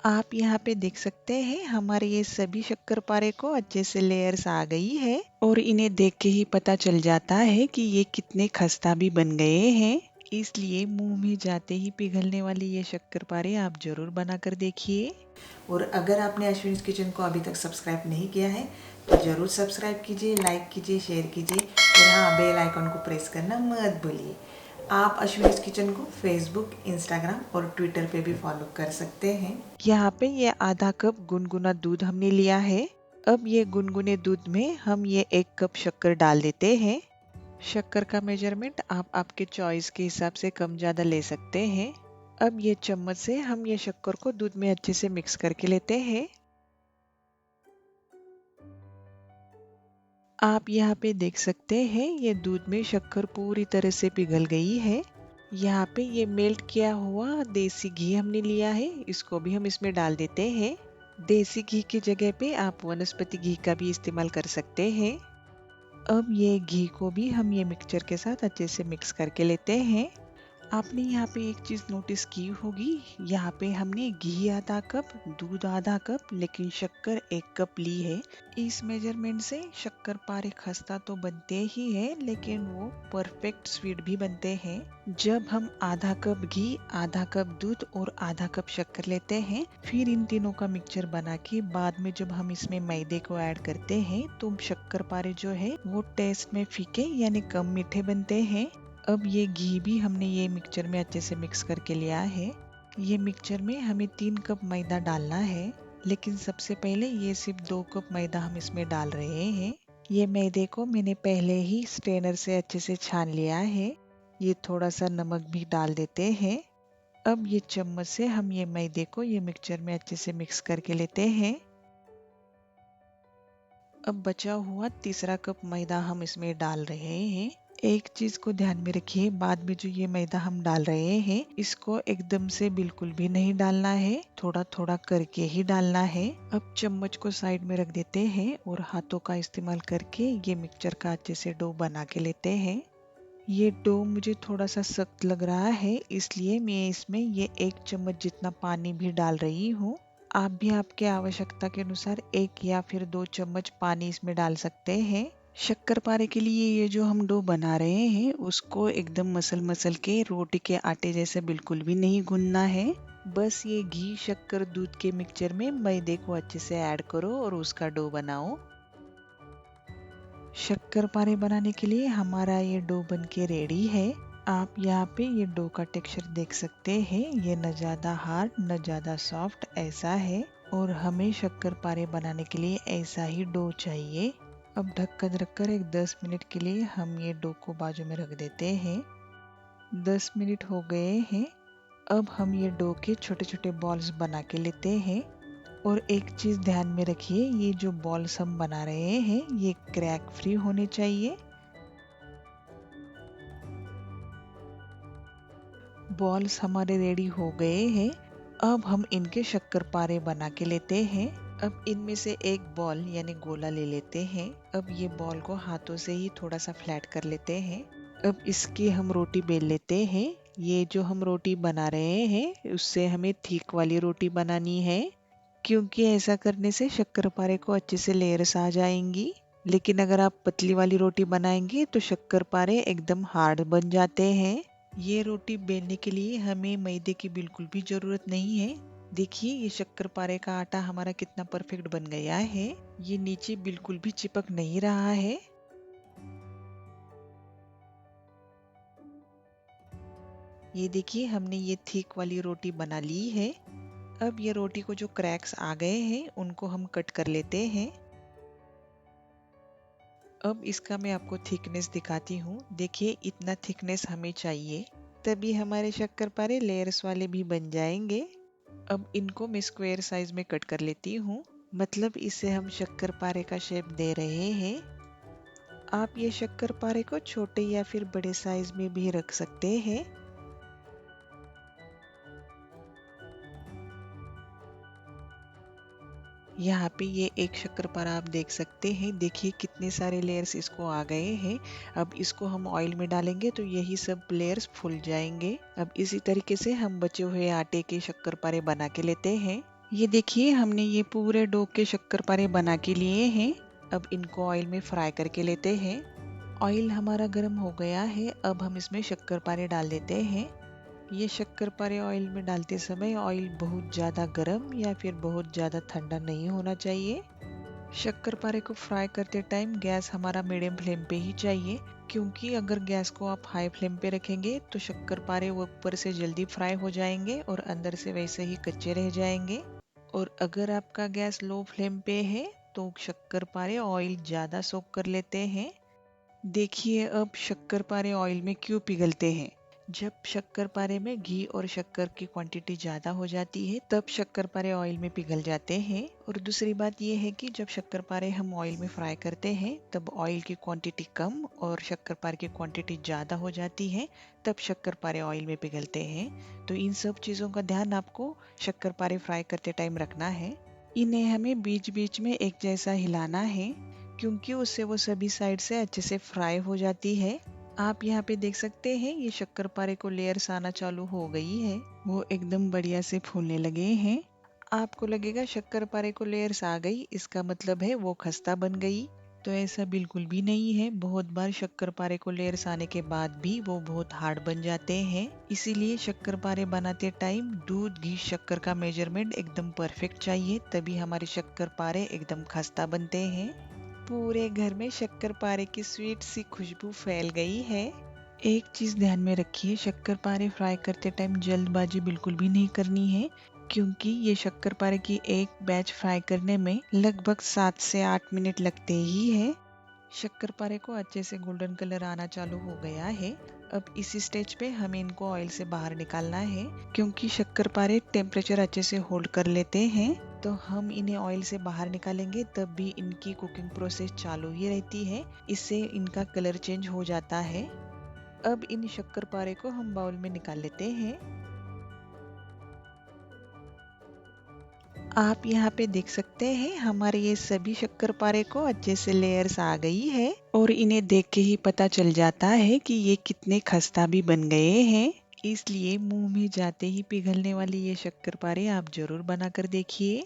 आप यहाँ पे देख सकते हैं हमारे ये सभी शक्करपारे को अच्छे से लेयर्स आ गई है और इन्हें देख के ही पता चल जाता है कि ये कितने खस्ता भी बन गए हैं। इसलिए मुंह में जाते ही पिघलने वाले ये शक्करपारे आप जरूर बना कर देखिए। और अगर आपने अश्विनीज किचन को अभी तक सब्सक्राइब नहीं किया है तो ज़रूर सब्सक्राइब कीजिए, लाइक कीजिए, शेयर कीजिए और हाँ, बेल आइकन को प्रेस करना मत भूलिए। आप अश्विनीज किचन को फेसबुक, इंस्टाग्राम और ट्विटर पे भी फॉलो कर सकते हैं। यहाँ पे ये आधा कप गुनगुना दूध हमने लिया है। अब ये गुनगुने दूध में हम ये 1 कप शक्कर डाल देते हैं। शक्कर का मेजरमेंट आप आपके चॉइस के हिसाब से कम ज़्यादा ले सकते हैं। अब ये चम्मच से हम ये शक्कर को दूध में अच्छे से मिक्स करके लेते हैं। आप यहाँ पे देख सकते हैं ये दूध में शक्कर पूरी तरह से पिघल गई है। यहाँ पे ये मेल्ट किया हुआ देसी घी हमने लिया है, इसको भी हम इसमें डाल देते हैं। देसी घी की जगह पे आप वनस्पति घी का भी इस्तेमाल कर सकते हैं। अब ये घी को भी हम ये मिक्सचर के साथ अच्छे से मिक्स करके लेते हैं। आपने यहाँ पे एक चीज नोटिस की होगी, यहाँ पे हमने घी आधा कप, दूध आधा कप, लेकिन शक्कर 1 कप ली है। इस मेजरमेंट से शक्कर पारे खस्ता तो बनते ही है, लेकिन वो परफेक्ट स्वीट भी बनते हैं। जब हम आधा कप घी, आधा कप दूध और आधा कप शक्कर लेते हैं, फिर इन तीनों का मिक्सचर बना के बाद में जब हम इसमें मैदे को ऐड करते हैं तो शक्कर पारे जो है वो टेस्ट में फीके यानी कम मीठे बनते हैं। अब ये घी भी हमने ये मिक्सचर में अच्छे से मिक्स करके लिया है। ये मिक्सचर में हमें 3 कप मैदा डालना है, लेकिन सबसे पहले ये सिर्फ 2 कप मैदा हम इसमें डाल रहे हैं। ये मैदे को मैंने पहले ही स्ट्रेनर से अच्छे से छान लिया है। ये थोड़ा सा नमक भी डाल देते हैं। अब ये चम्मच से हम ये मैदे को ये मिक्सचर में अच्छे से मिक्स करके लेते हैं। अब बचा हुआ तीसरा कप मैदा हम इसमें डाल रहे हैं। एक चीज को ध्यान में रखिए, बाद में जो ये मैदा हम डाल रहे हैं इसको एकदम से बिल्कुल भी नहीं डालना है, थोड़ा थोड़ा करके ही डालना है। अब चम्मच को साइड में रख देते हैं और हाथों का इस्तेमाल करके ये मिक्सचर का अच्छे से डो बना के लेते हैं। ये डो मुझे थोड़ा सा सख्त लग रहा है, इसलिए मैं इसमें ये 1 चम्मच जितना पानी भी डाल रही हूँ। आप भी आपके आवश्यकता के अनुसार 1 या फिर 2 चम्मच पानी इसमें डाल सकते हैं। शक्करपारे के लिए ये जो हम डो बना रहे हैं उसको एकदम मसल मसल के रोटी के आटे जैसे बिल्कुल भी नहीं गूंदना है। बस ये घी, शक्कर, दूध के मिक्सचर में मैदे को अच्छे से ऐड करो और उसका डो बनाओ। शक्करपारे बनाने के लिए हमारा ये डो बन के रेडी है। आप यहाँ पे ये डो का टेक्सचर देख सकते हैं, ये न ज़्यादा हार्ड न ज़्यादा सॉफ्ट ऐसा है और हमें शक्करपारे बनाने के लिए ऐसा ही डो चाहिए। अब ढक्कन रखकर एक 10 मिनट के लिए हम ये डो को बाजू में रख देते हैं। 10 मिनट हो गए हैं। अब हम ये डो के छोटे छोटे बॉल्स बना के लेते हैं और एक चीज ध्यान में रखिए, ये जो बॉल्स हम बना रहे हैं ये क्रैक फ्री होने चाहिए। बॉल्स हमारे रेडी हो गए हैं। अब हम इनके शक्करपारे बना के लेते हैं। अब इनमें से एक बॉल यानी गोला ले लेते हैं। अब ये बॉल को हाथों से ही थोड़ा सा फ्लैट कर लेते हैं। अब इसकी हम रोटी बेल लेते हैं। ये जो हम रोटी बना रहे हैं उससे हमें थिक वाली रोटी बनानी है, क्योंकि ऐसा करने से शक्करपारे को अच्छे से लेयर्स आ जाएंगी। लेकिन अगर आप पतली वाली रोटी बनाएंगे तो शक्करपारे एकदम हार्ड बन जाते हैं। ये रोटी बेलने के लिए हमें मैदे की बिल्कुल भी जरूरत नहीं है। देखिए ये शक्करपारे का आटा हमारा कितना परफेक्ट बन गया है, ये नीचे बिल्कुल भी चिपक नहीं रहा है। ये देखिए हमने ये थिक वाली रोटी बना ली है। अब ये रोटी को जो क्रैक्स आ गए हैं उनको हम कट कर लेते हैं। अब इसका मैं आपको थिकनेस दिखाती हूँ। देखिए इतना थिकनेस हमें चाहिए, तभी हमारे शक्करपारे लेयर्स वाले भी बन जाएंगे। अब इनको मैं स्क्वायर साइज में कट कर लेती हूँ, मतलब इसे हम शक्करपारे का शेप दे रहे हैं। आप ये शक्करपारे को छोटे या फिर बड़े साइज में भी रख सकते हैं। यहाँ पे ये एक शक्करपारा आप देख सकते हैं, देखिए कितने सारे लेयर्स इसको आ गए हैं। अब इसको हम ऑयल में डालेंगे तो यही सब लेयर्स फूल जाएंगे। अब इसी तरीके से हम बचे हुए आटे के शक्करपारे बना के लेते हैं। ये देखिए हमने ये पूरे डो के शक्करपारे बना के लिए हैं। अब इनको ऑयल में फ्राई करके लेते हैं। ऑयल हमारा गर्म हो गया है। अब हम इसमें शक्करपारे डाल देते हैं। ये शक्करपारे ऑयल में डालते समय ऑयल बहुत ज़्यादा गर्म या फिर बहुत ज़्यादा ठंडा नहीं होना चाहिए। शक्करपारे को फ्राई करते टाइम गैस हमारा मीडियम फ्लेम पे ही चाहिए, क्योंकि अगर गैस को आप हाई फ्लेम पे रखेंगे तो शक्करपारे वो ऊपर से जल्दी फ्राई हो जाएंगे और अंदर से वैसे ही कच्चे रह जाएंगे। और अगर आपका गैस लो फ्लेम पे है तो शक्करपारे ऑयल ज़्यादा सोक कर लेते हैं। देखिए अब शक्करपारे ऑयल में क्यों पिघलते हैं। जब शक्करपारे में घी और शक्कर की क्वांटिटी ज़्यादा हो जाती है तब शक्करपारे ऑयल में पिघल जाते हैं। और दूसरी बात यह है कि जब शक्करपारे हम ऑयल में फ्राई करते हैं तब ऑयल की क्वांटिटी कम और शक्करपारे की क्वांटिटी ज़्यादा हो जाती है, तब शक्करपारे ऑयल में पिघलते हैं। तो इन सब चीज़ों का ध्यान आपको शक्करपारे फ्राई करते टाइम रखना है। इन्हें हमें बीच बीच में एक जैसा हिलाना है, क्योंकि उससे वो सभी साइड से अच्छे से फ्राई हो जाती है। आप यहाँ पे देख सकते हैं ये शक्करपारे को लेयर्स आना चालू हो गई है, वो एकदम बढ़िया से फूलने लगे हैं। आपको लगेगा शक्करपारे को लेयर्स आ गई इसका मतलब है वो खस्ता बन गई, तो ऐसा बिल्कुल भी नहीं है। बहुत बार शक्करपारे को लेयर्स आने के बाद भी वो बहुत हार्ड बन जाते हैं। इसीलिए शक्करपारे बनाते टाइम दूध घी शक्कर का मेजरमेंट एकदम परफेक्ट चाहिए, तभी हमारे शक्करपारे एकदम खस्ता बनते हैं। पूरे घर में शक्करपारे की स्वीट सी खुशबू फैल गई है। एक चीज ध्यान में रखिए, शक्करपारे फ्राई करते टाइम जल्दबाजी बिल्कुल भी नहीं करनी है, क्योंकि ये शक्करपारे की एक बैच फ्राई करने में लगभग 7 से 8 मिनट लगते ही है। शक्करपारे को अच्छे से गोल्डन कलर आना चालू हो गया है। अब इसी स्टेज पे हमें इनको ऑयल से बाहर निकालना है, क्योंकि शक्करपारे टेम्परेचर अच्छे से होल्ड कर लेते हैं। तो हम इन्हें ऑयल से बाहर निकालेंगे तब भी इनकी कुकिंग प्रोसेस चालू ही रहती है, इससे इनका कलर चेंज हो जाता है। अब इन शक्करपारे को हम बाउल में निकाल लेते हैं। आप यहाँ पे देख सकते हैं हमारे ये सभी शक्करपारे को अच्छे से लेयर्स आ गई है और इन्हें देख के ही पता चल जाता है कि ये कितने खस्ता भी बन गए हैं। इसलिए मुंह में जाते ही पिघलने वाली ये शक्करपारे आप जरूर बना कर देखिए।